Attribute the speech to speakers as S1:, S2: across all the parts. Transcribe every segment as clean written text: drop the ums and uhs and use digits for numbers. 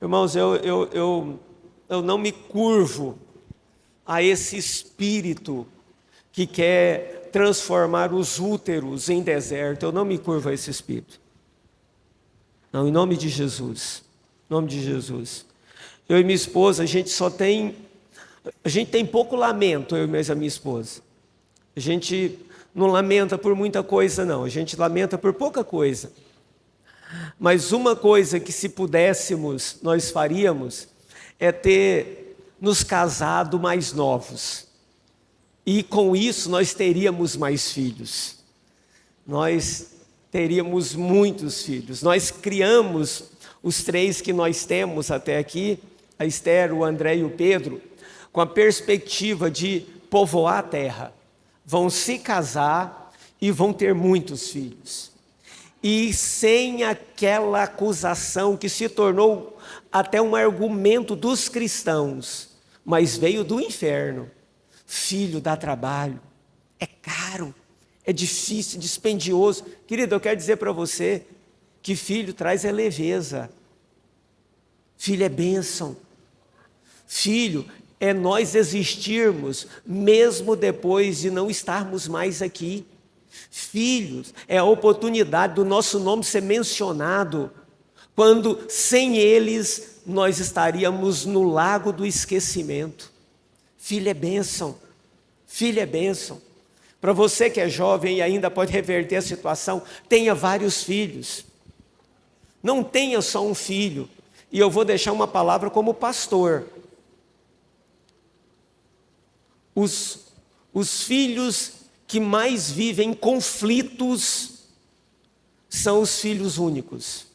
S1: Irmãos, eu não me curvo a esse espírito que quer transformar os úteros em deserto. Eu não me curvo a esse espírito. Não, em nome de Jesus. Em nome de Jesus. Eu e minha esposa, a gente tem pouco lamento, eu e a minha esposa. A gente não lamenta por muita coisa, não. A gente lamenta por pouca coisa. Mas uma coisa que, se pudéssemos, nós faríamos, é ter nos casado mais novos. E com isso nós teríamos mais filhos. Nós teríamos muitos filhos. Nós criamos os 3 que nós temos até aqui, a Esther, o André e o Pedro, com a perspectiva de povoar a terra. Vão se casar e vão ter muitos filhos. E sem aquela acusação que se tornou até um argumento dos cristãos, mas veio do inferno. Filho dá trabalho, é caro, é difícil, dispendioso. Querido, eu quero dizer para você que filho traz leveza. Filho é bênção. Filho é nós existirmos mesmo depois de não estarmos mais aqui. Filhos é a oportunidade do nosso nome ser mencionado, quando sem eles nós estaríamos no lago do esquecimento. Filho é bênção, filho é bênção. Para você que é jovem e ainda pode reverter a situação, tenha vários filhos. Não tenha só um filho. E eu vou deixar uma palavra como pastor. Os filhos que mais vivem conflitos são os filhos únicos.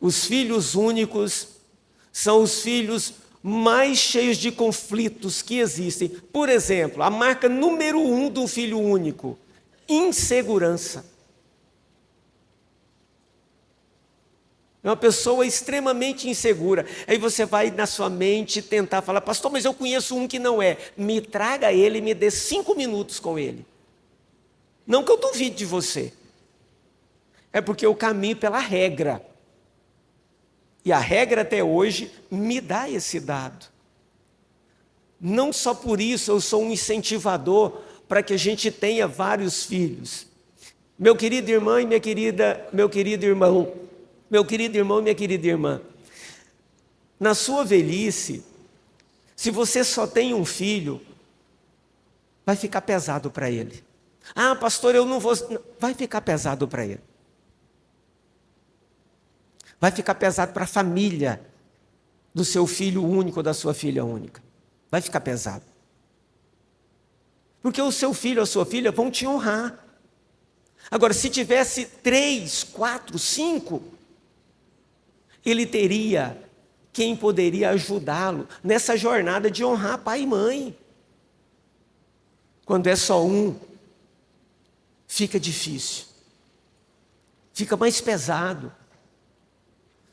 S1: Os filhos únicos são os filhos mais cheios de conflitos que existem. Por exemplo, a marca número 1 do filho único: insegurança. É uma pessoa extremamente insegura. Aí você vai na sua mente tentar falar: pastor, mas eu conheço um que não é. Me traga ele e me dê 5 minutos com ele. Não que eu duvide de você. É porque eu caminho pela regra. E a regra até hoje me dá esse dado. Não só por isso eu sou um incentivador para que a gente tenha vários filhos. Meu querido irmão e minha querida, meu querido irmão e minha querida irmã, na sua velhice, se você só tem um filho, vai ficar pesado para ele. Ah, pastor, eu não vou... Vai ficar pesado para ele. Vai ficar pesado para a família do seu filho único ou da sua filha única. Vai ficar pesado. Porque o seu filho ou a sua filha vão te honrar. Agora, se tivesse 3, 4, 5... ele teria quem poderia ajudá-lo nessa jornada de honrar pai e mãe. Quando é só um, fica difícil, fica mais pesado.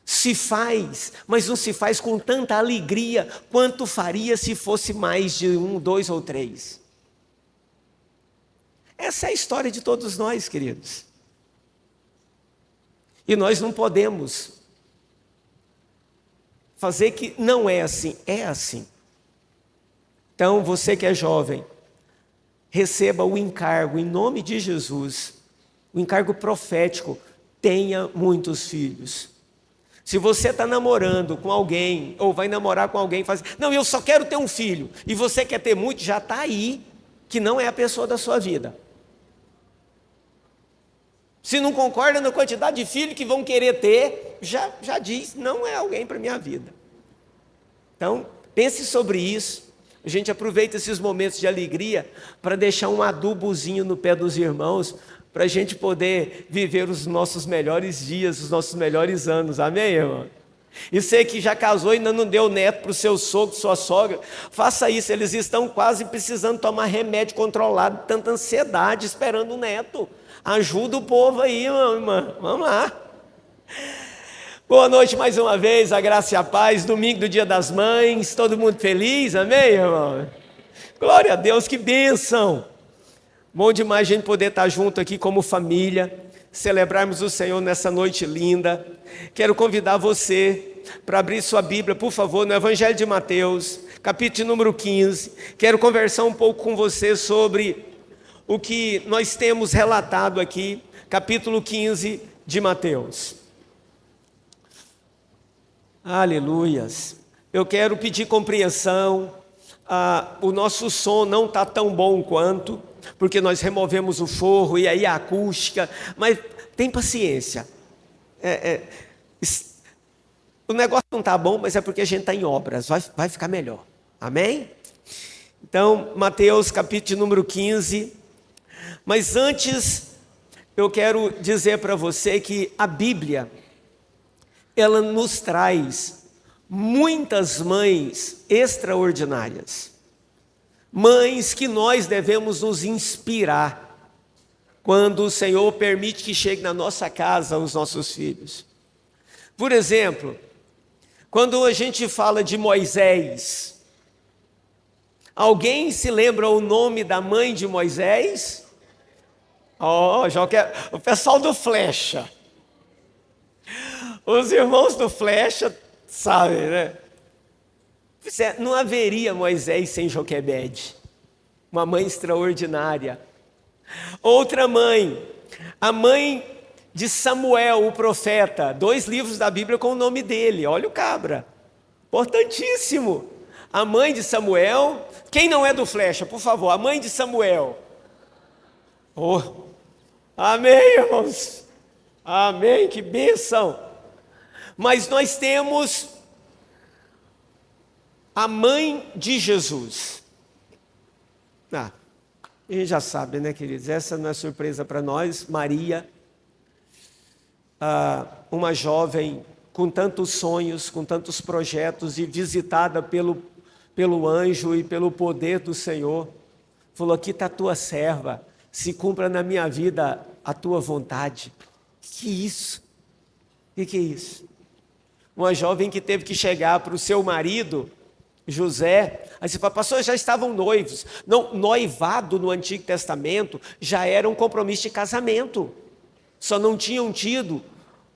S1: Se faz, mas não se faz com tanta alegria quanto faria se fosse mais de 1, 2 ou 3. Essa é a história de todos nós, queridos. E nós não podemos fazer que não é assim, é assim. Então, você que é jovem, receba o encargo em nome de Jesus, o encargo profético: tenha muitos filhos. Se você está namorando com alguém, ou vai namorar com alguém, faz, não, eu só quero ter um filho, e você quer ter muito, já está aí, que não é a pessoa da sua vida. Se não concorda na quantidade de filhos que vão querer ter, já diz, não é alguém para a minha vida. Então, pense sobre isso. A gente aproveita esses momentos de alegria para deixar um adubozinho no pé dos irmãos, para a gente poder viver os nossos melhores dias, os nossos melhores anos. Amém, irmão? E você que já casou e ainda não deu neto para o seu sogro, sua sogra, faça isso. Eles estão quase precisando tomar remédio controlado, tanta ansiedade, esperando o neto. Ajuda o povo aí, irmã. Vamos lá. Boa noite mais uma vez, a graça e a paz. Domingo do Dia das Mães, todo mundo feliz, amém, irmão? Glória a Deus, que bênção. Bom demais a gente poder estar junto aqui como família, celebrarmos o Senhor nessa noite linda. Quero convidar você para abrir sua Bíblia, por favor, no Evangelho de Mateus, capítulo número 15. Quero conversar um pouco com você sobre o que nós temos relatado aqui, capítulo 15 de Mateus. Aleluias. Eu quero pedir compreensão. O nosso som não está tão bom quanto, porque nós removemos o forro e aí a acústica, mas tem paciência. O negócio não está bom, mas é porque a gente está em obras, vai ficar melhor. Amém? Então, Mateus capítulo número 15. Mas antes, eu quero dizer para você que a Bíblia, ela nos traz muitas mães extraordinárias. Mães que nós devemos nos inspirar quando o Senhor permite que chegue na nossa casa os nossos filhos. Por exemplo, quando a gente fala de Moisés, alguém se lembra o nome da mãe de Moisés? Já quero o pessoal do Flecha. Os irmãos do Flecha sabem, né? Não haveria Moisés sem Joquebede, uma mãe extraordinária. Outra mãe, a mãe de Samuel, o profeta, 2 livros da Bíblia com o nome dele, olha o cabra, importantíssimo. A mãe de Samuel, quem não é do Flecha, por favor, a mãe de Samuel. Amém, irmãos, amém, que bênção. Mas nós temos a mãe de Jesus. A gente já sabe, né, queridos? Essa não é surpresa para nós. Maria, uma jovem com tantos sonhos, com tantos projetos, e visitada pelo anjo e pelo poder do Senhor, falou: aqui está a tua serva, se cumpra na minha vida a tua vontade. Que isso? Que é isso? Uma jovem que teve que chegar para o seu marido, José. Aí você fala: pastor, já estavam noivos. Não, noivado no Antigo Testamento já era um compromisso de casamento. Só não tinham tido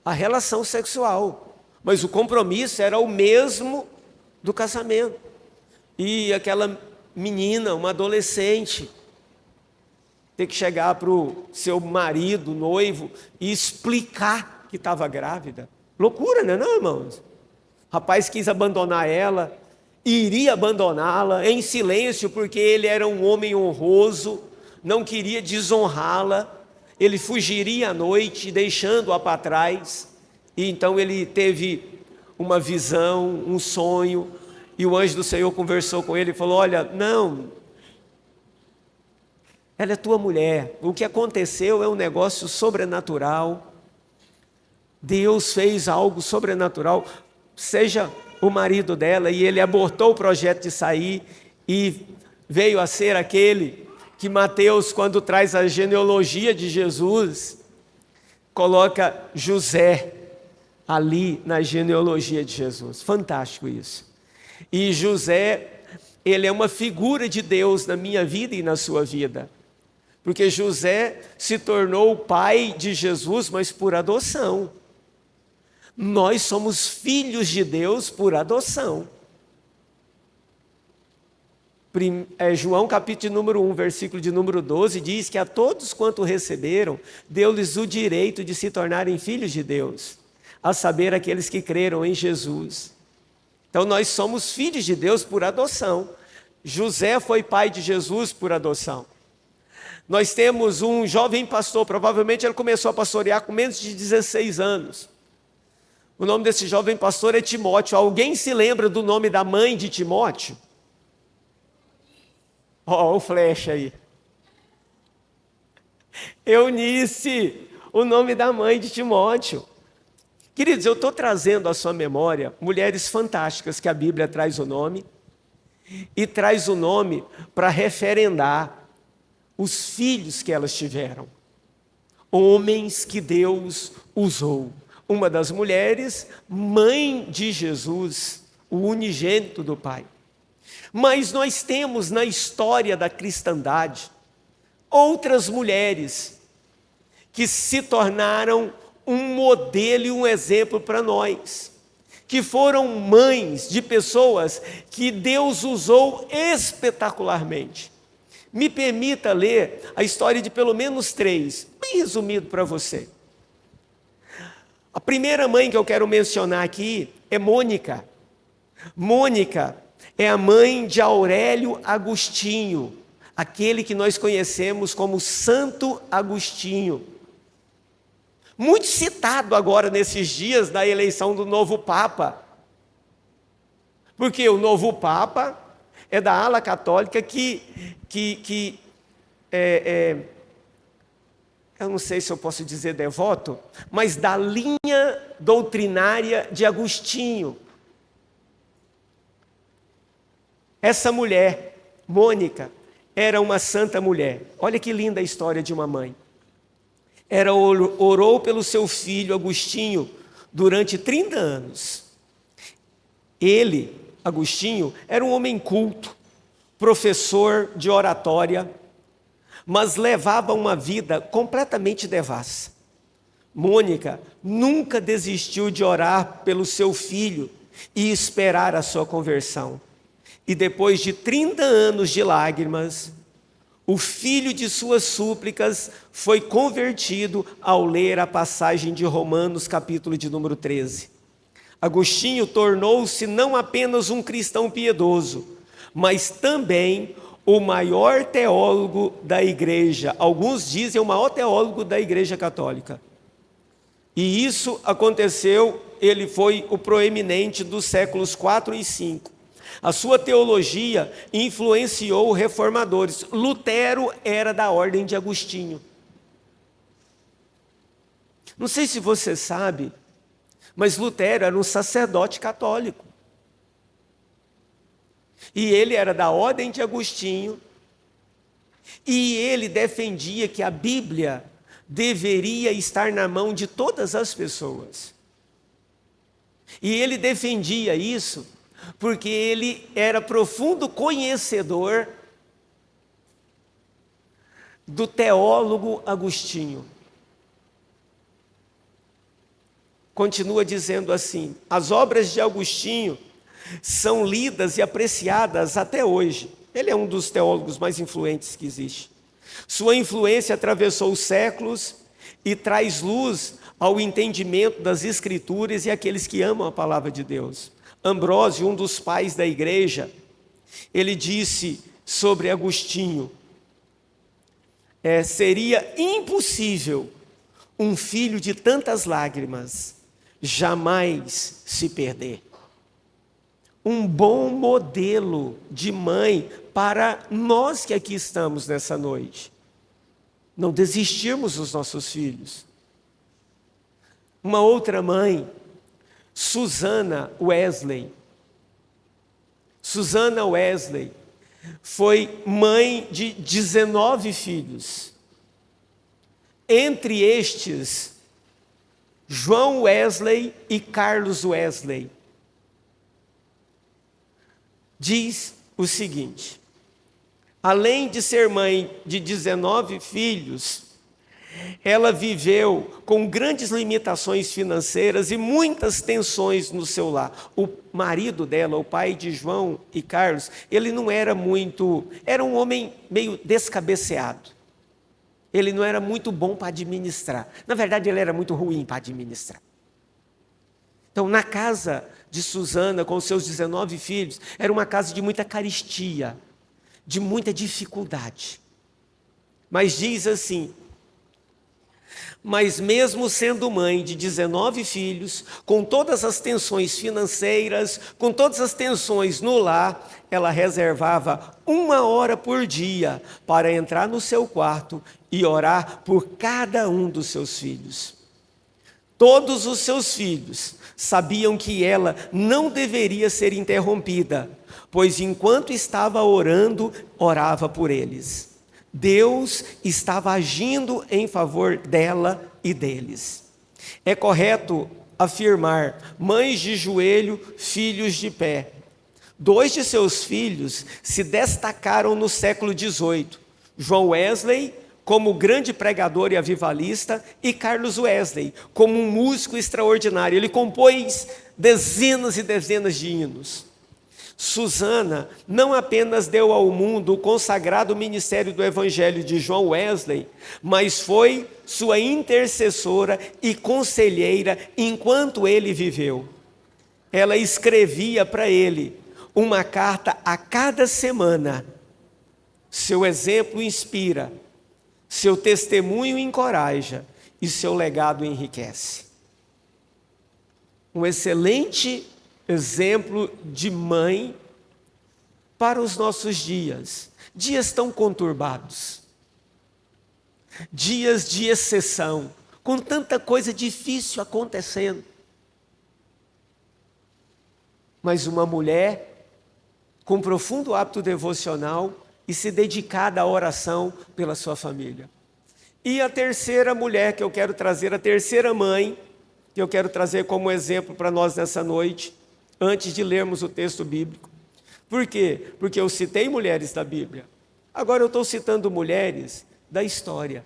S1: a relação sexual, mas o compromisso era o mesmo do casamento. E aquela menina, uma adolescente, ter que chegar para o seu marido, noivo, e explicar que estava grávida. Loucura, né, não, irmãos? O rapaz quis abandonar ela, iria abandoná-la em silêncio, porque ele era um homem honroso, não queria desonrá-la. Ele fugiria à noite, deixando-a para trás. E então ele teve uma visão, um sonho, e o anjo do Senhor conversou com ele e falou: olha, não, ela é tua mulher. O que aconteceu é um negócio sobrenatural. Deus fez algo sobrenatural. Seja o marido dela. E ele abortou o projeto de sair e veio a ser aquele que Mateus, quando traz a genealogia de Jesus, coloca José ali na genealogia de Jesus. Fantástico isso. E José, ele é uma figura de Deus na minha vida e na sua vida, porque José se tornou o pai de Jesus, mas por adoção. Nós somos filhos de Deus por adoção. João capítulo número 1, versículo de número 12, diz que a todos quanto receberam, deu-lhes o direito de se tornarem filhos de Deus, a saber, aqueles que creram em Jesus. Então nós somos filhos de Deus por adoção. José foi pai de Jesus por adoção. Nós temos um jovem pastor, provavelmente ele começou a pastorear com menos de 16 anos. O nome desse jovem pastor é Timóteo. Alguém se lembra do nome da mãe de Timóteo? O flecha aí. Eunice, o nome da mãe de Timóteo. Queridos, eu estou trazendo à sua memória mulheres fantásticas que a Bíblia traz o nome, e traz o nome para referendar os filhos que elas tiveram. Homens que Deus usou. Uma das mulheres, mãe de Jesus, o unigênito do Pai. Mas nós temos na história da cristandade outras mulheres que se tornaram um modelo e um exemplo para nós, que foram mães de pessoas que Deus usou espetacularmente. Me permita ler a história de pelo menos 3, bem resumido para você. A primeira mãe que eu quero mencionar aqui é Mônica. Mônica é a mãe de Aurélio Agostinho, aquele que nós conhecemos como Santo Agostinho. Muito citado agora nesses dias da eleição do novo Papa. Porque o novo Papa é da ala católica eu não sei se eu posso dizer devoto, mas da linha doutrinária de Agostinho. Essa mulher, Mônica, era uma santa mulher. Olha que linda a história de uma mãe. Ela orou pelo seu filho Agostinho durante 30 anos. Ele, Agostinho, era um homem culto, professor de oratória, mas levava uma vida completamente devassa. Mônica nunca desistiu de orar pelo seu filho e esperar a sua conversão. E depois de 30 anos de lágrimas, o filho de suas súplicas foi convertido ao ler a passagem de Romanos, capítulo de número 13. Agostinho tornou-se não apenas um cristão piedoso, mas também o maior teólogo da igreja. Alguns dizem o maior teólogo da igreja católica. E isso aconteceu, ele foi o proeminente dos séculos 4 e 5. A sua teologia influenciou reformadores. Lutero era da ordem de Agostinho. Não sei se você sabe, mas Lutero era um sacerdote católico. E ele era da ordem de Agostinho. E ele defendia que a Bíblia deveria estar na mão de todas as pessoas. E ele defendia isso porque ele era profundo conhecedor do teólogo Agostinho. Continua dizendo assim: as obras de Agostinho são lidas e apreciadas até hoje. Ele é um dos teólogos mais influentes que existe. Sua influência atravessou os séculos e traz luz ao entendimento das Escrituras e àqueles que amam a palavra de Deus. Ambrósio, um dos pais da igreja, ele disse sobre Agostinho: seria impossível um filho de tantas lágrimas jamais se perder. Um bom modelo de mãe para nós que aqui estamos nessa noite. Não desistirmos dos nossos filhos. Uma outra mãe, Susana Wesley. Susana Wesley foi mãe de 19 filhos. Entre estes, João Wesley e Carlos Wesley. Diz o seguinte: além de ser mãe de 19 filhos, ela viveu com grandes limitações financeiras e muitas tensões no seu lar. O marido dela, o pai de João e Carlos, ele não era era um homem meio descabeceado. Ele não era muito bom para administrar. Na verdade, ele era muito ruim para administrar. Então, na casa de Susana, com seus 19 filhos, era uma casa de muita carestia, de muita dificuldade. Mas diz assim: mas mesmo sendo mãe de 19 filhos, com todas as tensões financeiras, com todas as tensões no lar, ela reservava 1 hora por dia para entrar no seu quarto e orar por cada um dos seus filhos. Todos os seus filhos sabiam que ela não deveria ser interrompida, pois enquanto estava orando, orava por eles. Deus estava agindo em favor dela e deles. É correto afirmar: mães de joelho, filhos de pé. 2 de seus filhos se destacaram no século XVIII, João Wesley como grande pregador e avivalista, e Carlos Wesley, como um músico extraordinário. Ele compôs dezenas e dezenas de hinos. Susana não apenas deu ao mundo o consagrado ministério do Evangelho de John Wesley, mas foi sua intercessora e conselheira enquanto ele viveu. Ela escrevia para ele uma carta a cada semana. Seu exemplo inspira, seu testemunho encoraja e seu legado enriquece. Um excelente exemplo de mãe para os nossos dias, dias tão conturbados, dias de exceção, com tanta coisa difícil acontecendo. Mas uma mulher com profundo hábito devocional e se dedicada à oração pela sua família. E a terceira mulher que eu quero trazer, a terceira mãe, que eu quero trazer como exemplo para nós nessa noite, antes de lermos o texto bíblico. Por quê? Porque eu citei mulheres da Bíblia. Agora eu estou citando mulheres da história.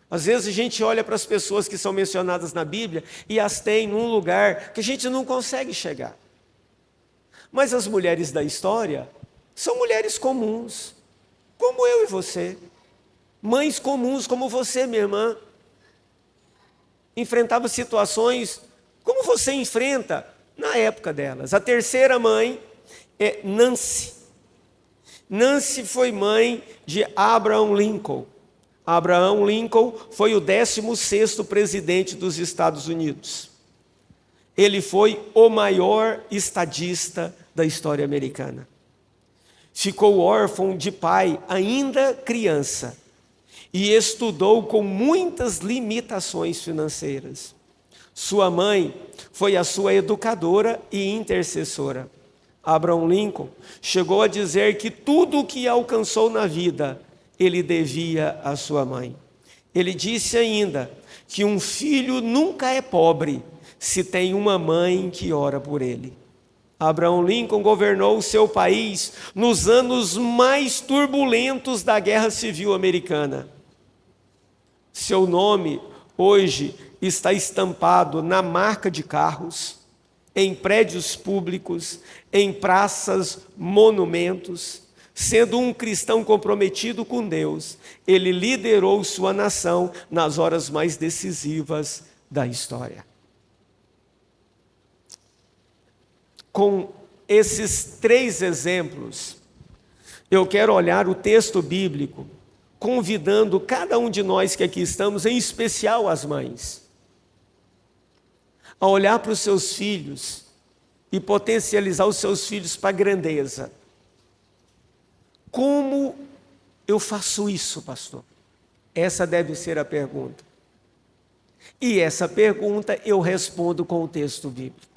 S1: Às vezes a gente olha para as pessoas que são mencionadas na Bíblia e as tem num lugar que a gente não consegue chegar. Mas as mulheres da história são mulheres comuns, como eu e você. Mães comuns como você, minha irmã. Enfrentavam situações como você enfrenta na época delas. A terceira mãe é Nancy. Nancy foi mãe de Abraham Lincoln. Abraham Lincoln foi o 16º presidente dos Estados Unidos. Ele foi o maior estadista da história americana. Ficou órfão de pai ainda criança e estudou com muitas limitações financeiras. Sua mãe foi a sua educadora e intercessora. Abraham Lincoln chegou a dizer que tudo o que alcançou na vida ele devia à sua mãe. Ele disse ainda que um filho nunca é pobre se tem uma mãe que ora por ele. Abraham Lincoln governou o seu país nos anos mais turbulentos da Guerra Civil Americana. Seu nome hoje está estampado na marca de carros, em prédios públicos, em praças, monumentos. Sendo um cristão comprometido com Deus, ele liderou sua nação nas horas mais decisivas da história. Com esses 3 exemplos, eu quero olhar o texto bíblico, convidando cada um de nós que aqui estamos, em especial as mães, a olhar para os seus filhos e potencializar os seus filhos para a grandeza. Como eu faço isso, pastor? Essa deve ser a pergunta. E essa pergunta eu respondo com o texto bíblico.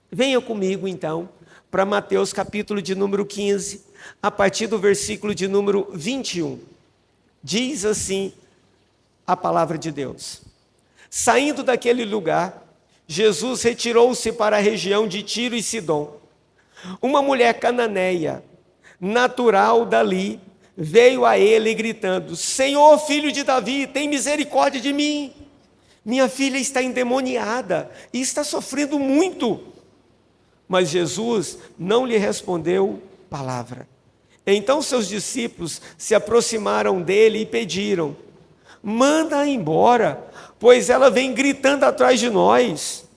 S1: Venha comigo, então, para Mateus capítulo de número 15, a partir do versículo de número 21. Diz assim a palavra de Deus. Saindo daquele lugar, Jesus retirou-se para a região de Tiro e Sidom. Uma mulher cananeia, natural dali, veio a ele gritando: Senhor, filho de Davi, tem misericórdia de mim. Minha filha está endemoniada e está sofrendo muito. Mas Jesus não lhe respondeu palavra. Então seus discípulos se aproximaram dele e pediram: manda-a embora, pois ela vem gritando atrás de nós.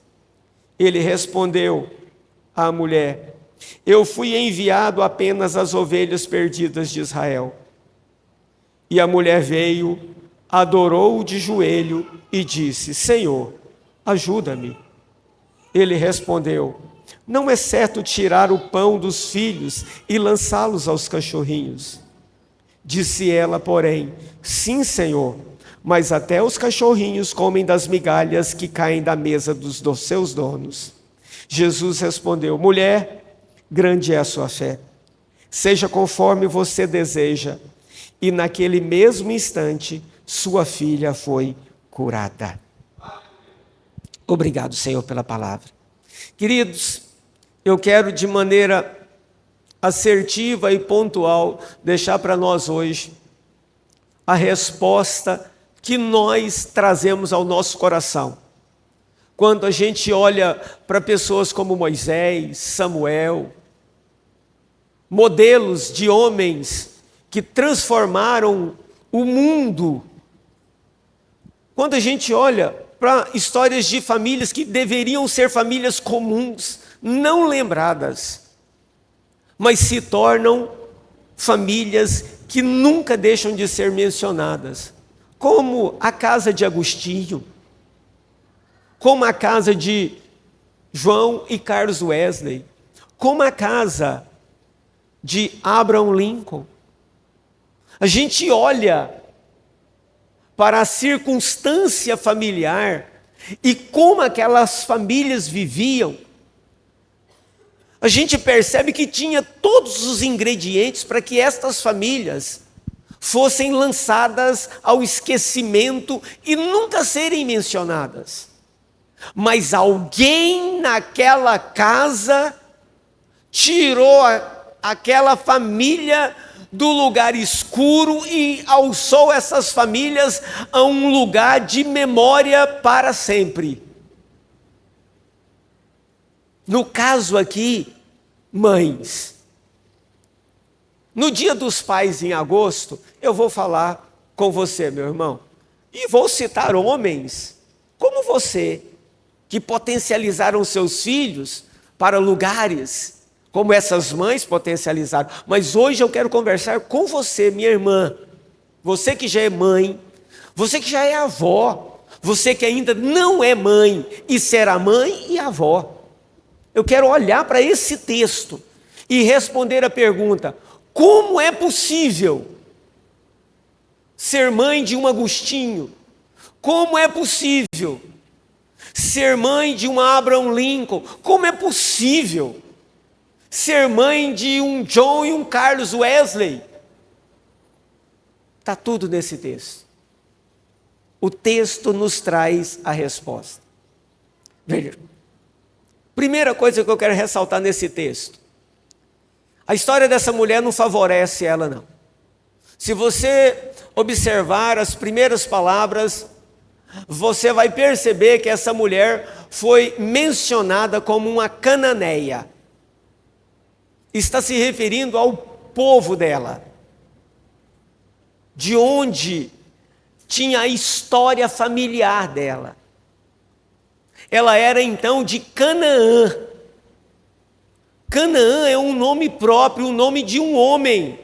S1: Ele respondeu à mulher: eu fui enviado apenas às ovelhas perdidas de Israel. E a mulher veio, adorou-o de joelho e disse: Senhor, ajuda-me. Ele respondeu: não é certo tirar o pão dos filhos e lançá-los aos cachorrinhos. Disse ela, porém: sim, Senhor, mas até os cachorrinhos comem das migalhas que caem da mesa dos seus donos. Jesus respondeu: mulher, grande é a sua fé. Seja conforme você deseja. E naquele mesmo instante, sua filha foi curada. Obrigado, Senhor, pela palavra. Queridos, eu quero de maneira assertiva e pontual deixar para nós hoje a resposta que nós trazemos ao nosso coração. Quando a gente olha para pessoas como Moisés, Samuel, modelos de homens que transformaram o mundo. Quando a gente olha para histórias de famílias que deveriam ser famílias comuns, não lembradas, mas se tornam famílias que nunca deixam de ser mencionadas, como a casa de Agostinho, como a casa de João e Carlos Wesley, como a casa de Abraham Lincoln. A gente olha para a circunstância familiar e como aquelas famílias viviam, a gente percebe que tinha todos os ingredientes para que estas famílias fossem lançadas ao esquecimento e nunca serem mencionadas. Mas alguém naquela casa tirou aquela família do lugar escuro e alçou essas famílias a um lugar de memória para sempre. No caso aqui, mães. No Dia dos Pais, em agosto, eu vou falar com você, meu irmão, e vou citar homens como você, que potencializaram seus filhos para lugares como essas mães potencializaram. Mas hoje eu quero conversar com você, minha irmã, você que já é mãe, você que já é avó, você que ainda não é mãe e será mãe e avó. Eu quero olhar para esse texto e responder a pergunta: como é possível ser mãe de um Agostinho? Como é possível ser mãe de um Abraham Lincoln? Como é possível ser mãe de um John e um Carlos Wesley? Está tudo nesse texto. O texto nos traz a resposta. Veja, primeira coisa que eu quero ressaltar nesse texto: a história dessa mulher não favorece ela, não. Se você observar as primeiras palavras, você vai perceber que essa mulher foi mencionada como uma cananeia. Está se referindo ao povo dela, de onde tinha a história familiar dela. Ela era então de Canaã. Canaã é um nome próprio, um nome de um homem.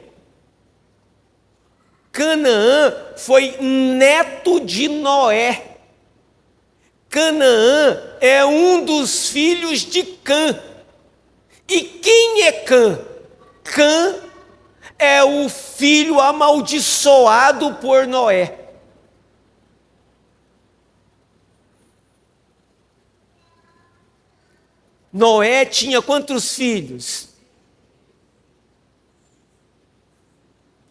S1: Canaã foi neto de Noé. Canaã é um dos filhos de Cã. E quem é Cã? Cã é o filho amaldiçoado por Noé. Noé tinha quantos filhos?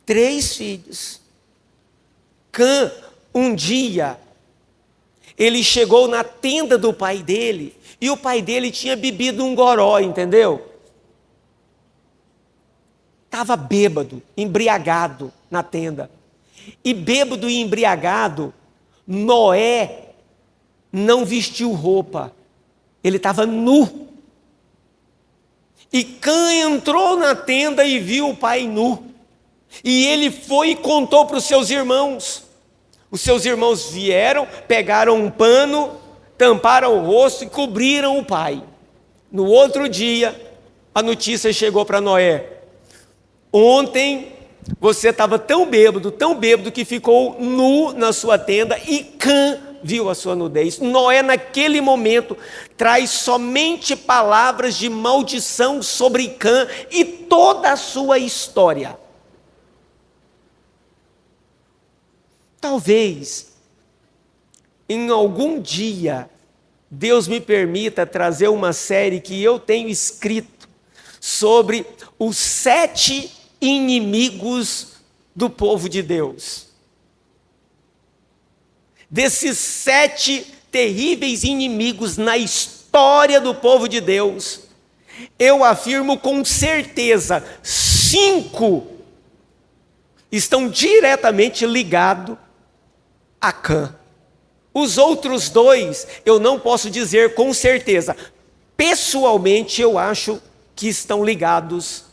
S1: 3 filhos. Cã, um dia, ele chegou na tenda do pai dele, e o pai dele tinha bebido um goró, entendeu? Estava bêbado, embriagado na tenda. E bêbado e embriagado, Noé não vestiu roupa, ele estava nu. E Cã entrou na tenda e viu o pai nu. E ele foi e contou para os seus irmãos. Os seus irmãos vieram, pegaram um pano, tamparam o rosto e cobriram o pai. No outro dia, a notícia chegou para Noé: ontem você estava tão bêbado que ficou nu na sua tenda e Cã viu a sua nudez. Noé, naquele momento, traz somente palavras de maldição sobre Cã e toda a sua história. Talvez, em algum dia, Deus me permita trazer uma série que eu tenho escrito sobre os 7 inimigos do povo de Deus. Desses 7 terríveis inimigos na história do povo de Deus, eu afirmo com certeza, 5 estão diretamente ligados a Cã. Os outros dois, eu não posso dizer com certeza. Pessoalmente, eu acho que estão ligados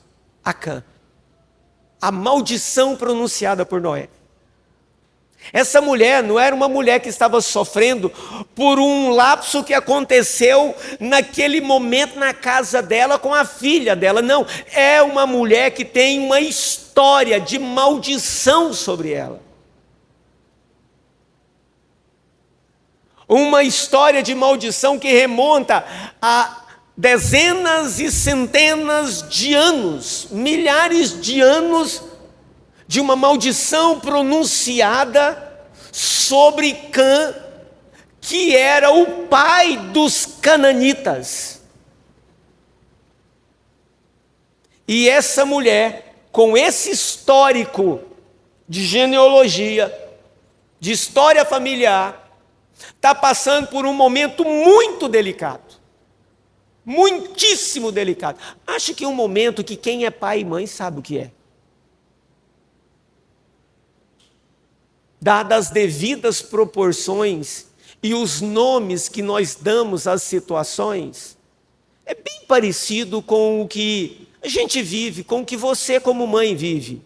S1: a Cã. A maldição pronunciada por Noé. Essa mulher não era uma mulher que estava sofrendo por um lapso que aconteceu naquele momento na casa dela com a filha dela. Não, é uma mulher que tem uma história de maldição sobre ela. Uma história de maldição que remonta a dezenas e centenas de anos, milhares de anos, de uma maldição pronunciada sobre Cã, que era o pai dos cananitas. E essa mulher, com esse histórico de genealogia, de história familiar, está passando por um momento muito delicado. Muitíssimo delicado. Acho que é um momento que quem é pai e mãe sabe o que é. Dadas as devidas proporções e os nomes que nós damos às situações, é bem parecido com o que a gente vive, com o que você como mãe vive.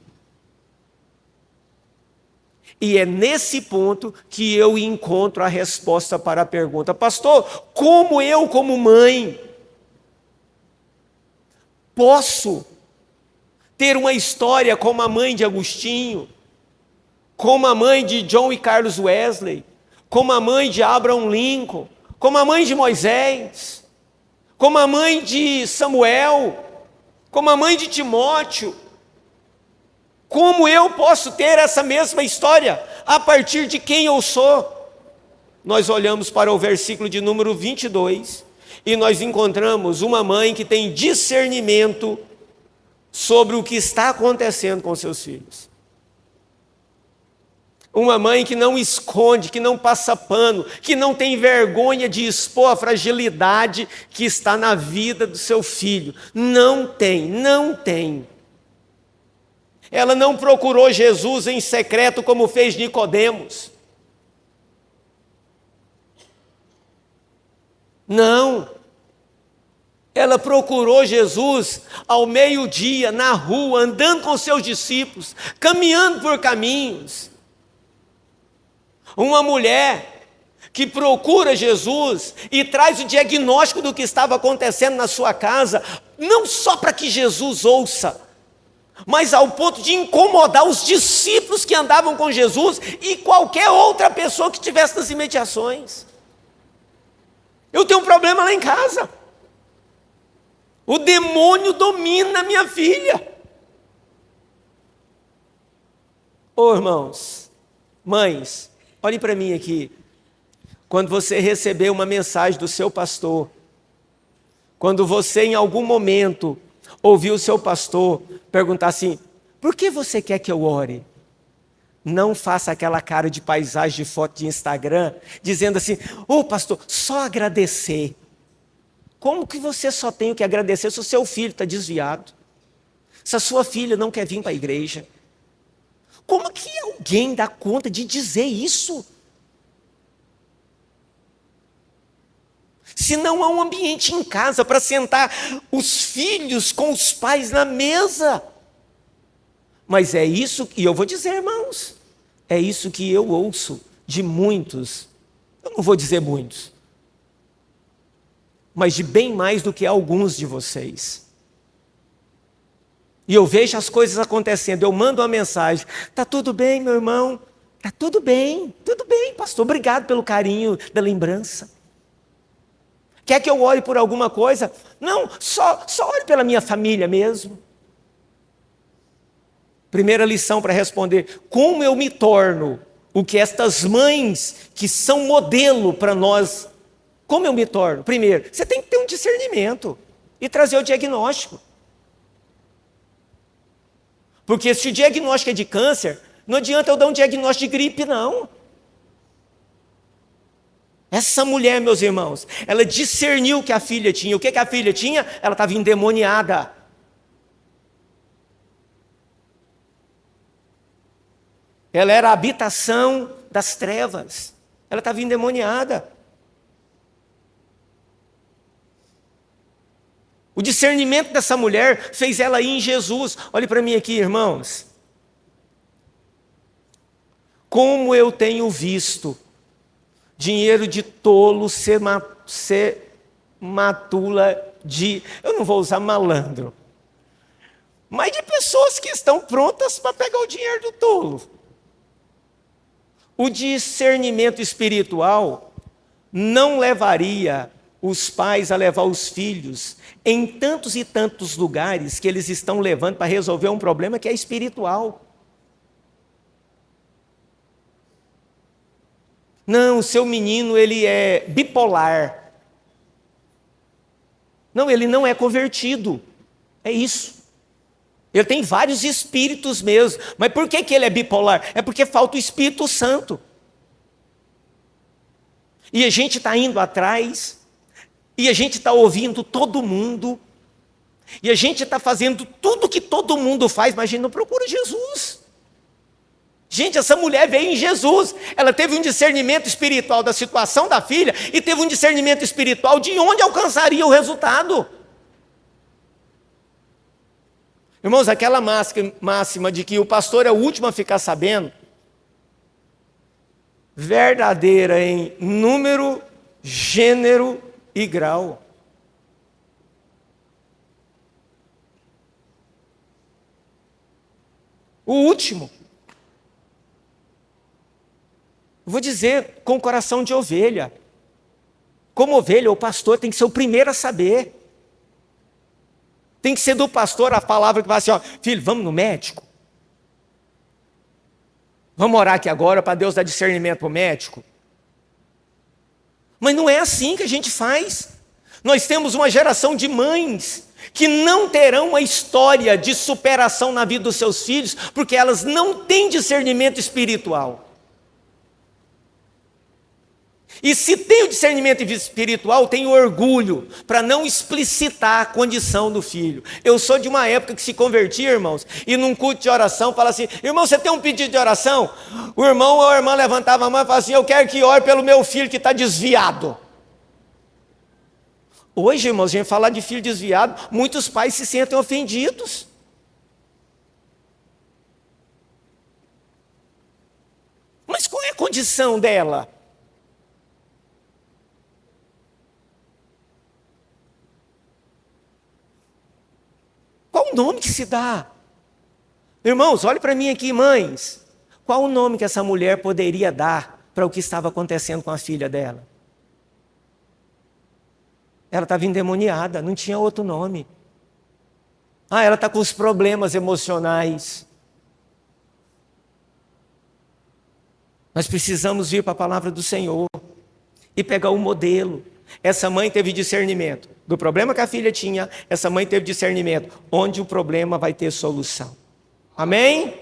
S1: E é nesse ponto que eu encontro a resposta para a pergunta: pastor, como eu como mãe posso ter uma história como a mãe de Agostinho, como a mãe de John e Carlos Wesley, como a mãe de Abraham Lincoln, como a mãe de Moisés, como a mãe de Samuel, como a mãe de Timóteo? Como eu posso ter essa mesma história a partir de quem eu sou? Nós olhamos para o versículo de número 22 e nós encontramos uma mãe que tem discernimento sobre o que está acontecendo com seus filhos. Uma mãe que não esconde, que não passa pano, que não tem vergonha de expor a fragilidade que está na vida do seu filho. Não tem. Ela não procurou Jesus em secreto como fez Nicodemos. Não. Ela procurou Jesus ao meio-dia, na rua, andando com seus discípulos, caminhando por caminhos. Uma mulher que procura Jesus e traz o diagnóstico do que estava acontecendo na sua casa, não só para que Jesus ouça, mas ao ponto de incomodar os discípulos que andavam com Jesus e qualquer outra pessoa que estivesse nas imediações. Eu tenho um problema lá em casa. O demônio domina minha filha. Ô irmãos, mães, olhem para mim aqui. Quando você receber uma mensagem do seu pastor, quando você em algum momento ouvir o seu pastor perguntar assim: por que você quer que eu ore? Não faça aquela cara de paisagem de foto de Instagram, dizendo assim: ô pastor, só agradecer. Como que você só tem o que agradecer se o seu filho está desviado? Se a sua filha não quer vir para a igreja? Como que alguém dá conta de dizer isso? Se não há um ambiente em casa para sentar os filhos com os pais na mesa. Mas é isso, e eu vou dizer, irmãos, é isso que eu ouço de muitos, eu não vou dizer muitos, mas de bem mais do que alguns de vocês. E eu vejo as coisas acontecendo, eu mando uma mensagem: está tudo bem, meu irmão? Está tudo bem, pastor, obrigado pelo carinho da lembrança. Quer que eu ore por alguma coisa? Não, só ore pela minha família mesmo. Primeira lição para responder: como eu me torno o que estas mães que são modelo para nós, como eu me torno? Primeiro, você tem que ter um discernimento e trazer o diagnóstico. Porque se o diagnóstico é de câncer, não adianta eu dar um diagnóstico de gripe, não. Essa mulher, meus irmãos, ela discerniu que a filha tinha. O que a filha tinha? Ela estava endemoniada. Ela era a habitação das trevas. Ela estava endemoniada. O discernimento dessa mulher fez ela ir em Jesus. Olhe para mim aqui, irmãos. Como eu tenho visto dinheiro de tolo ser matula de... Eu não vou usar malandro. Mas de pessoas que estão prontas para pegar o dinheiro do tolo. O discernimento espiritual não levaria os pais a levar os filhos em tantos e tantos lugares que eles estão levando para resolver um problema que é espiritual. Não, o seu menino ele é bipolar. Não, ele não é convertido. É isso. Ele tem vários espíritos mesmo. Mas por que ele é bipolar? É porque falta o Espírito Santo. E a gente está indo atrás, e a gente está ouvindo todo mundo, e a gente está fazendo tudo que todo mundo faz, mas a gente não procura Jesus. Gente, essa mulher veio em Jesus. Ela teve um discernimento espiritual da situação da filha, e teve um discernimento espiritual de onde alcançaria o resultado. Irmãos, aquela máxima de que o pastor é o último a ficar sabendo, verdadeira em número, gênero e grau. O último. Vou dizer com coração de ovelha. Como ovelha, o pastor tem que ser o primeiro a saber. Tem que ser do pastor a palavra que vai assim, ó, filho, vamos no médico? Vamos orar aqui agora para Deus dar discernimento para o médico? Mas não é assim que a gente faz. Nós temos uma geração de mães que não terão uma história de superação na vida dos seus filhos, porque elas não têm discernimento espiritual. E se tem o discernimento espiritual, tem o orgulho para não explicitar a condição do filho. Eu sou de uma época que se convertia, irmãos, e num culto de oração fala assim, irmão, você tem um pedido de oração? O irmão ou a irmã levantava a mão e falava assim, eu quero que ore pelo meu filho que está desviado. Hoje, irmãos, a gente falar de filho desviado, muitos pais se sentem ofendidos. Mas qual é a condição dela? Qual o nome que se dá? Irmãos, olhe para mim aqui, mães. Qual o nome que essa mulher poderia dar para o que estava acontecendo com a filha dela? Ela estava endemoniada, não tinha outro nome. Ah, ela está com os problemas emocionais. Nós precisamos vir para a palavra do Senhor e pegar o modelo. Essa mãe teve discernimento do problema que a filha tinha, essa mãe teve discernimento onde o problema vai ter solução. Amém?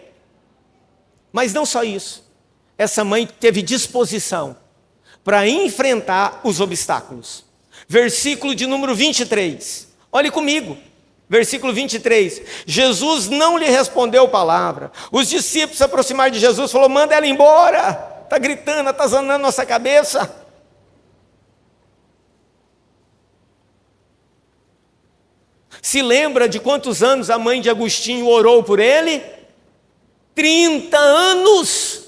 S1: Mas não só isso. Essa mãe teve disposição para enfrentar os obstáculos. Versículo de número 23. Olhe comigo. Versículo 23. Jesus não lhe respondeu palavra. Os discípulos se aproximaram de Jesus e falaram, manda ela embora. Está gritando, está zanando nossa cabeça. Se lembra de quantos anos a mãe de Agostinho orou por ele? 30 anos.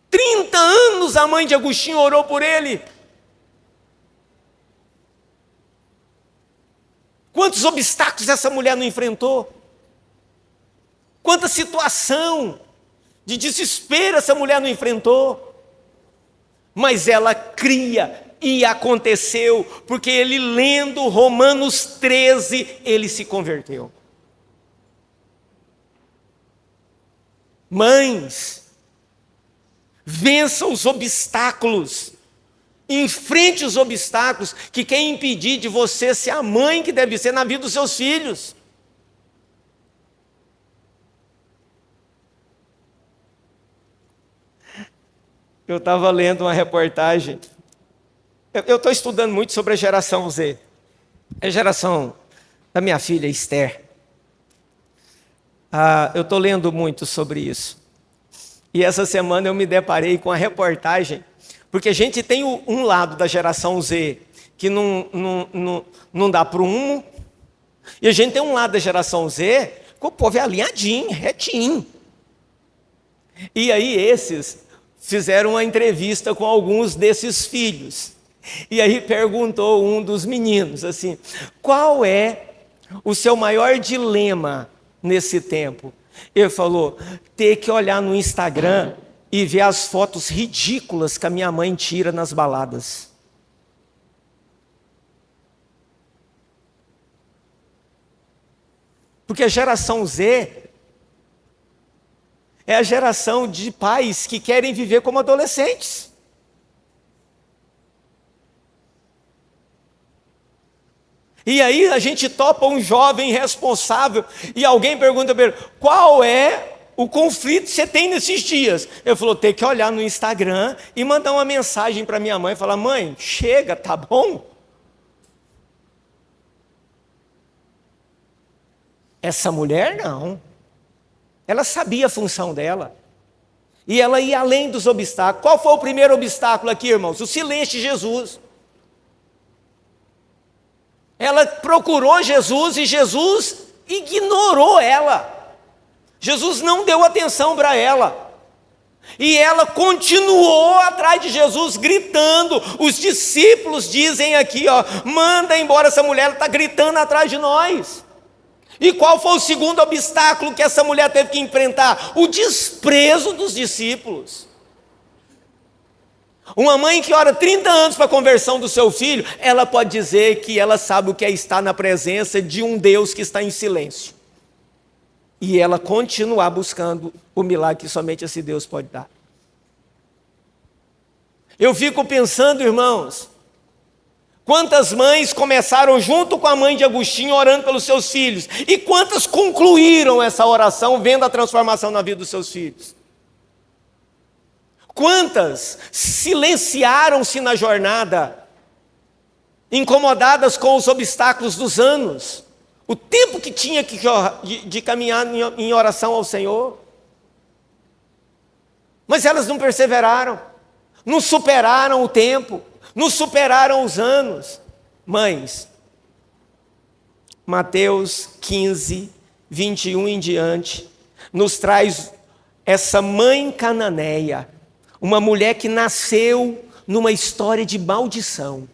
S1: 30 anos a mãe de Agostinho orou por ele. Quantos obstáculos essa mulher não enfrentou? Quanta situação de desespero essa mulher não enfrentou? Mas ela cria. E aconteceu, porque ele lendo Romanos 13, ele se converteu. Mães, vença os obstáculos, enfrente os obstáculos que querem impedir de você ser a mãe que deve ser na vida dos seus filhos. Eu estava lendo uma reportagem. Eu estou estudando muito sobre a geração Z. É a geração da minha filha Esther. Eu estou lendo muito sobre isso. E essa semana eu me deparei com a reportagem, porque a gente tem um lado da geração Z que não dá prumo, e a gente tem um lado da geração Z que o povo é alinhadinho, retinho. E aí esses fizeram uma entrevista com alguns desses filhos. E aí perguntou um dos meninos assim: qual é o seu maior dilema nesse tempo? Ele falou: ter que olhar no Instagram e ver as fotos ridículas que a minha mãe tira nas baladas. Porque a geração Z é a geração de pais que querem viver como adolescentes. E aí a gente topa um jovem responsável e alguém pergunta para ele: qual é o conflito que você tem nesses dias? Ele falou: tem que olhar no Instagram e mandar uma mensagem para minha mãe e falar: mãe, chega, tá bom? Essa mulher não. Ela sabia a função dela. E ela ia além dos obstáculos. Qual foi o primeiro obstáculo aqui, irmãos? O silêncio de Jesus. Ela procurou Jesus e Jesus ignorou ela. Jesus não deu atenção para ela. E ela continuou atrás de Jesus gritando. Os discípulos dizem aqui, manda embora essa mulher, ela está gritando atrás de nós. E qual foi o segundo obstáculo que essa mulher teve que enfrentar? O desprezo dos discípulos. Uma mãe que ora 30 anos para a conversão do seu filho, ela pode dizer que ela sabe o que é estar na presença de um Deus que está em silêncio. E ela continuar buscando o milagre que somente esse Deus pode dar. Eu fico pensando, irmãos, quantas mães começaram junto com a mãe de Agostinho orando pelos seus filhos, e quantas concluíram essa oração vendo a transformação na vida dos seus filhos? Quantas silenciaram-se na jornada, incomodadas com os obstáculos dos anos, o tempo que tinha de caminhar em oração ao Senhor? Mas elas não perseveraram, não superaram o tempo, não superaram os anos. Mães, Mateus 15, 21 em diante, nos traz essa mãe cananeia, uma mulher que nasceu numa história de maldição,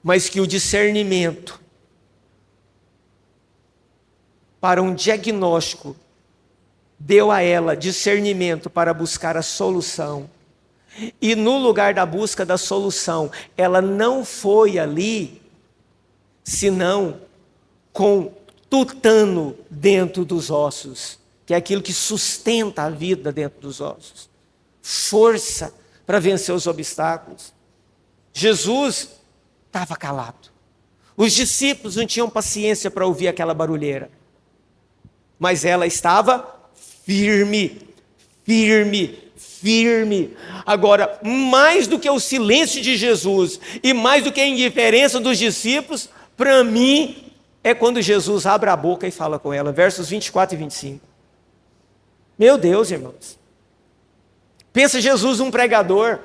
S1: mas que o discernimento para um diagnóstico deu a ela discernimento para buscar a solução. E no lugar da busca da solução, ela não foi ali, senão com tutano dentro dos ossos, que é aquilo que sustenta a vida dentro dos ossos. Força para vencer os obstáculos. Jesus estava calado. Os discípulos não tinham paciência para ouvir aquela barulheira. Mas ela estava firme, firme, firme. Agora, mais do que o silêncio de Jesus e mais do que a indiferença dos discípulos, para mim, é quando Jesus abre a boca e fala com ela. Versos 24 e 25. Meu Deus, irmãos. Pensa Jesus um pregador.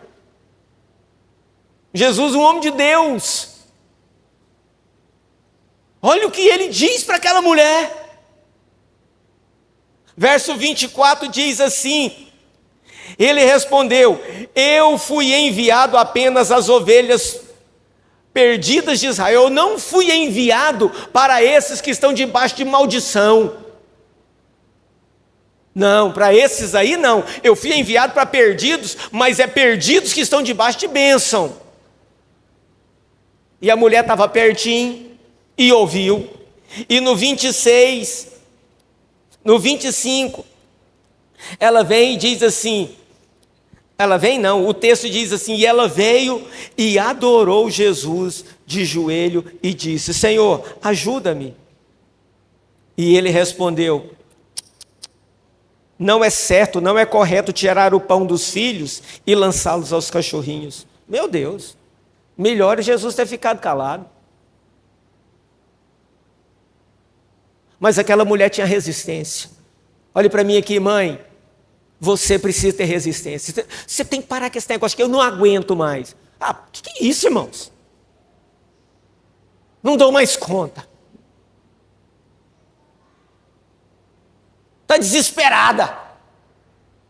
S1: Jesus um homem de Deus. Olha o que ele diz para aquela mulher. Verso 24 diz assim: ele respondeu: eu fui enviado apenas às ovelhas perdidas de Israel. Eu não fui enviado para esses que estão debaixo de maldição. Não, para esses aí não. Eu fui enviado para perdidos, mas é perdidos que estão debaixo de bênção. E a mulher estava pertinho e ouviu. E no 26, no 25, ela vem e diz assim, o texto diz assim: e ela veio e adorou Jesus de joelho e disse: Senhor, ajuda-me. E ele respondeu: não é certo, não é correto tirar o pão dos filhos e lançá-los aos cachorrinhos. Meu Deus, melhor Jesus ter ficado calado. Mas aquela mulher tinha resistência. Olhe para mim aqui, mãe. Você precisa ter resistência. Você tem que parar com esse negócio que eu não aguento mais. Ah, o que é isso, irmãos? Não dou mais conta. Está desesperada.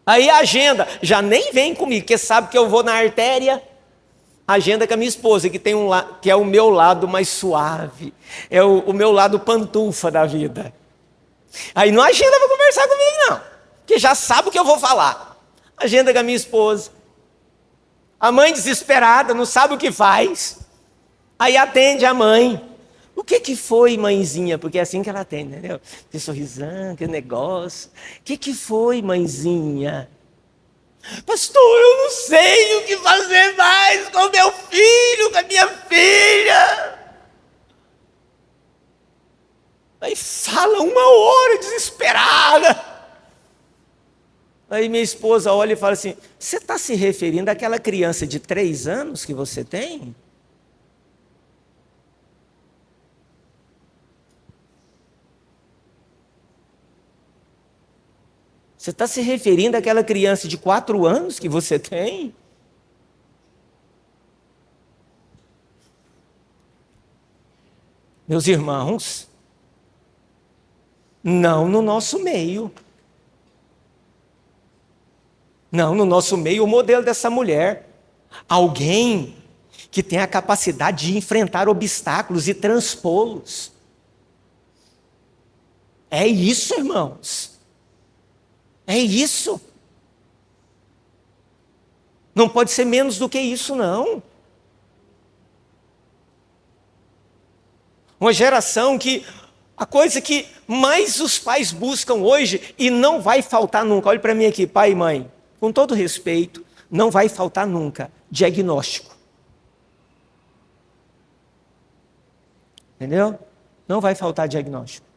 S1: Aí a agenda, já nem vem comigo, porque sabe que eu vou na artéria. Agenda com a minha esposa, que é o meu lado mais suave. É o meu lado pantufa da vida. Aí não agenda para conversar comigo, não. Porque já sabe o que eu vou falar. Agenda com a minha esposa. A mãe desesperada, não sabe o que faz. Aí atende a mãe. O que foi, mãezinha? Porque é assim que ela atende, entendeu? Que sorrisão, que negócio. O que foi, mãezinha? Pastor, eu não sei o que fazer mais com meu filho, com a minha filha. Aí fala 1 hora desesperada. Aí minha esposa olha e fala assim: você está se referindo àquela criança de 3 anos que você tem? Você está se referindo àquela criança de 4 anos que você tem? Meus irmãos, não no nosso meio. Não, no nosso meio, o modelo dessa mulher. Alguém que tem a capacidade de enfrentar obstáculos e transpô-los. É isso, irmãos. É isso. Não pode ser menos do que isso, não. Uma geração que a coisa que mais os pais buscam hoje, e não vai faltar nunca, olhe para mim aqui, pai e mãe, com todo respeito, não vai faltar nunca diagnóstico. Entendeu? Não vai faltar diagnóstico.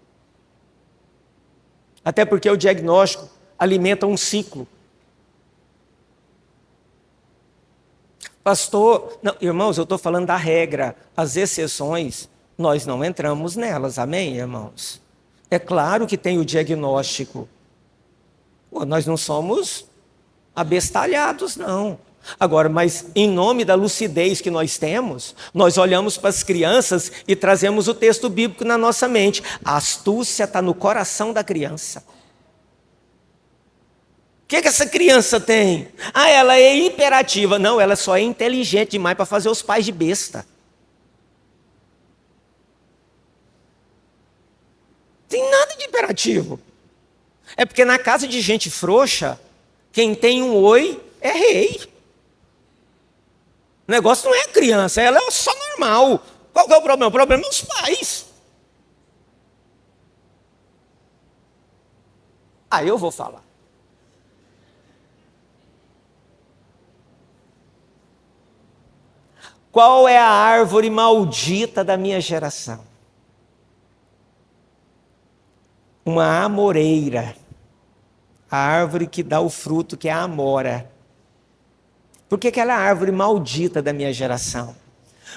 S1: Até porque o diagnóstico alimenta um ciclo. Pastor, não, irmãos, eu estou falando da regra. As exceções, nós não entramos nelas, amém, irmãos? É claro que tem o diagnóstico. Pô, nós não somos abestalhados, não. Agora, mas em nome da lucidez que nós temos, nós olhamos para as crianças e trazemos o texto bíblico na nossa mente. A astúcia está no coração da criança. O que essa criança tem? Ah, ela é hiperativa. Não, ela só é inteligente demais para fazer os pais de besta. Tem nada de hiperativo. É porque na casa de gente frouxa, quem tem um oi é rei. O negócio não é a criança, ela é só normal. Qual que é o problema? O problema é os pais. Aí eu vou falar. Qual é a árvore maldita da minha geração? Uma amoreira. A árvore que dá o fruto, que é a amora. Por que ela é a árvore maldita da minha geração?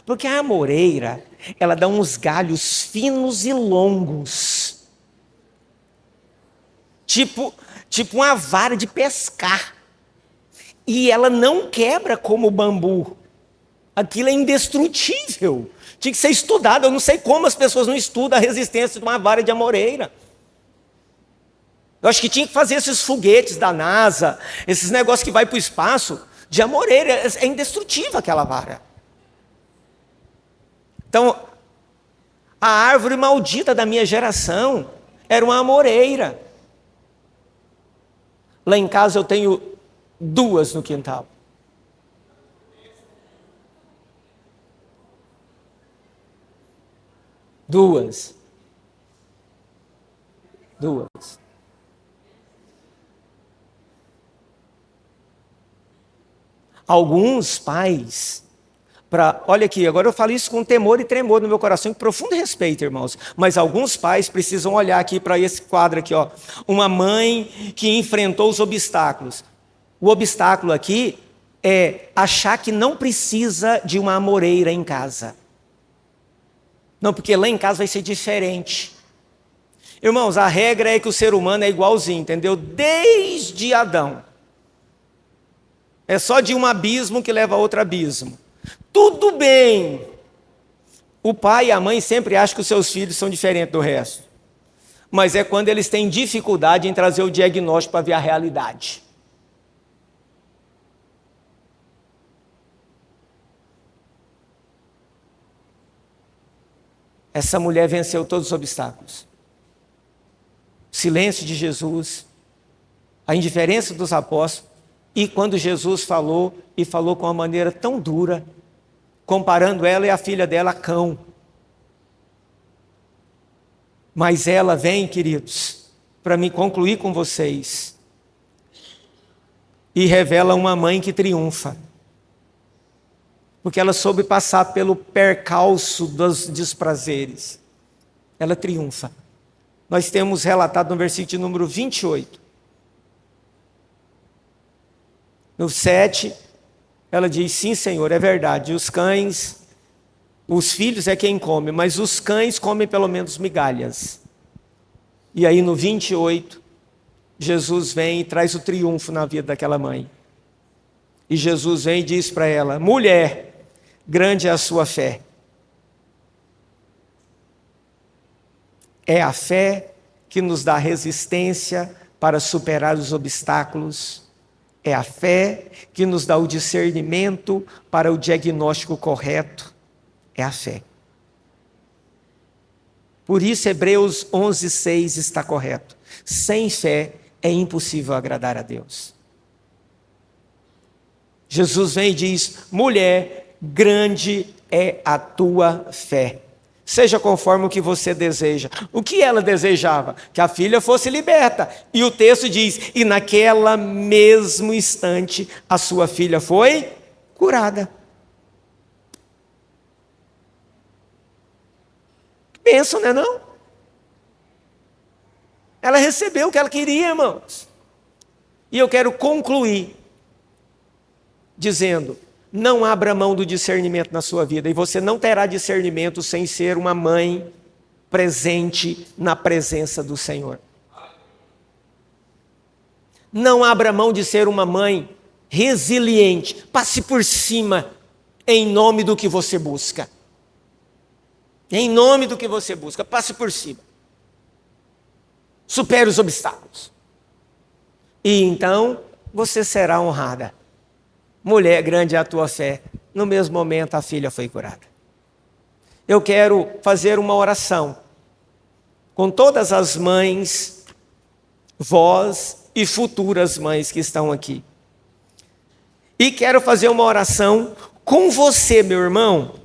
S1: Porque a amoreira, ela dá uns galhos finos e longos. Tipo uma vara de pescar. E ela não quebra como o bambu. Aquilo é indestrutível. Tinha que ser estudado. Eu não sei como as pessoas não estudam a resistência de uma vara de amoreira. Eu acho que tinha que fazer esses foguetes da NASA, esses negócios que vai para o espaço, de amoreira. É indestrutível aquela vara. Então, a árvore maldita da minha geração era uma amoreira. Lá em casa eu tenho 2 no quintal. Duas. Alguns pais, olha aqui, agora eu falo isso com temor e tremor no meu coração, com profundo respeito, irmãos, mas alguns pais precisam olhar aqui para esse quadro aqui, ó, uma mãe que enfrentou os obstáculos. O obstáculo aqui é achar que não precisa de uma amoreira em casa. Não, porque lá em casa vai ser diferente. Irmãos, a regra é que o ser humano é igualzinho, entendeu? Desde Adão. É só de um abismo que leva a outro abismo. Tudo bem. O pai e a mãe sempre acham que os seus filhos são diferentes do resto. Mas é quando eles têm dificuldade em trazer o diagnóstico para ver a realidade. Essa mulher venceu todos os obstáculos. O silêncio de Jesus, a indiferença dos apóstolos, e quando Jesus falou, e falou com uma maneira tão dura, comparando ela e a filha dela a cão. Mas ela vem, queridos, para me concluir com vocês, e revela uma mãe que triunfa. Porque ela soube passar pelo percalço dos desprazeres. Ela triunfa. Nós temos relatado no versículo de número 28. No 7, ela diz, sim, Senhor, é verdade, os cães, os filhos é quem come, mas os cães comem pelo menos migalhas. E aí no 28, Jesus vem e traz o triunfo na vida daquela mãe. E Jesus vem e diz para ela, mulher, grande é a sua fé. É a fé que nos dá resistência para superar os obstáculos. É a fé que nos dá o discernimento para o diagnóstico correto. É a fé. Por isso Hebreus 11:6 está correto. Sem fé é impossível agradar a Deus. Jesus vem e diz, mulher, grande é a tua fé. Seja conforme o que você deseja. O que ela desejava? Que a filha fosse liberta. E o texto diz, e naquela mesmo instante, a sua filha foi curada. Bênção, não é não? Ela recebeu o que ela queria, irmãos. E eu quero concluir dizendo, não abra mão do discernimento na sua vida, e você não terá discernimento sem ser uma mãe presente na presença do Senhor. Não abra mão de ser uma mãe resiliente, passe por cima em nome do que você busca. Em nome do que você busca, passe por cima. Supere os obstáculos. E então você será honrada. Mulher, grande é a tua fé. No mesmo momento a filha foi curada. Eu quero fazer uma oração com todas as mães, vós e futuras mães que estão aqui. E quero fazer uma oração com você, meu irmão,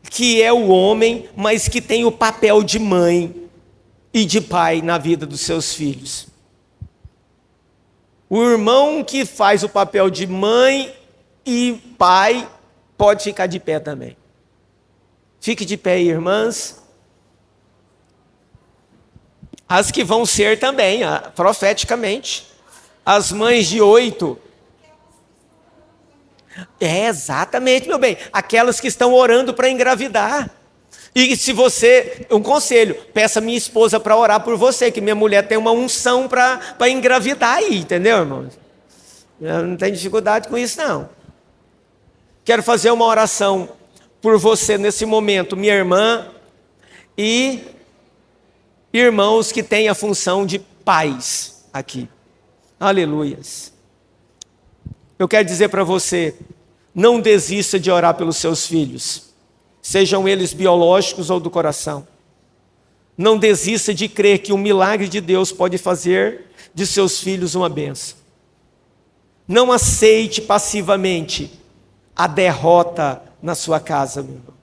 S1: que é o homem, mas que tem o papel de mãe e de pai na vida dos seus filhos. O irmão que faz o papel de mãe e pai pode ficar de pé também. Fique de pé, irmãs. As que vão ser também, profeticamente. As mães de 8. É, exatamente, meu bem. Aquelas que estão orando para engravidar. E se você, um conselho, peça minha esposa para orar por você, que minha mulher tem uma unção para engravidar aí, entendeu, irmãos? Eu não tenho dificuldade com isso, não. Quero fazer uma oração por você nesse momento, minha irmã e irmãos que têm a função de pais aqui. Aleluias. Eu quero dizer para você, não desista de orar pelos seus filhos, sejam eles biológicos ou do coração. Não desista de crer que o milagre de Deus pode fazer de seus filhos uma bênção. Não aceite passivamente a derrota na sua casa, meu irmão.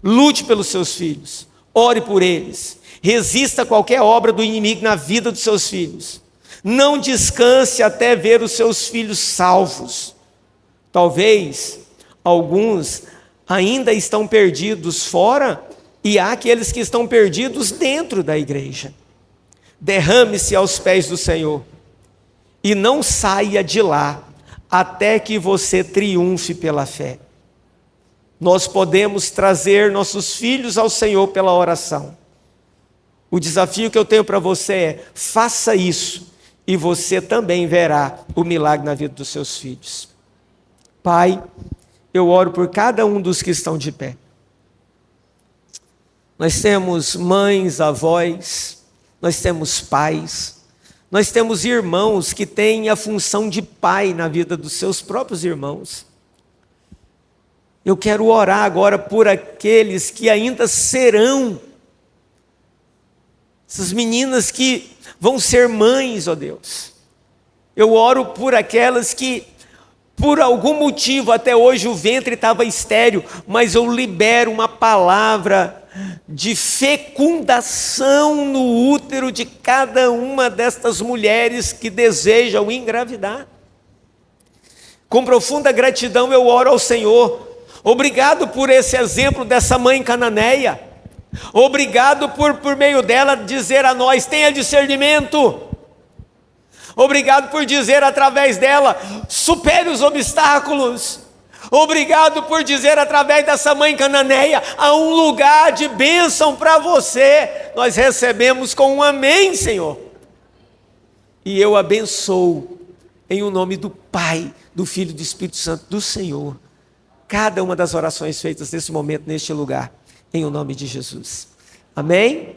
S1: Lute pelos seus filhos, ore por eles, resista a qualquer obra do inimigo na vida dos seus filhos. Não descanse até ver os seus filhos salvos. Talvez alguns ainda estão perdidos fora e há aqueles que estão perdidos dentro da igreja. Derrame-se aos pés do Senhor e não saia de lá até que você triunfe pela fé. Nós podemos trazer nossos filhos ao Senhor pela oração. O desafio que eu tenho para você é: faça isso e você também verá o milagre na vida dos seus filhos. Pai, eu oro por cada um dos que estão de pé. Nós temos mães, avós, nós temos pais, nós temos irmãos que têm a função de pai na vida dos seus próprios irmãos. Eu quero orar agora por aqueles que ainda serão, essas meninas que vão ser mães, ó Deus. Eu oro por aquelas que, por algum motivo, até hoje o ventre estava estéril, mas eu libero uma palavra de fecundação no útero de cada uma destas mulheres que desejam engravidar. Com profunda gratidão eu oro ao Senhor. Obrigado por esse exemplo dessa mãe cananeia. Obrigado por meio dela dizer a nós: tenha discernimento. Obrigado por dizer através dela: supere os obstáculos. Obrigado por dizer através dessa mãe cananeia: há um lugar de bênção para você. Nós recebemos com um amém, Senhor. E eu abençoo em o nome do Pai, do Filho e do Espírito Santo do Senhor cada uma das orações feitas nesse momento, neste lugar, em o nome de Jesus. Amém?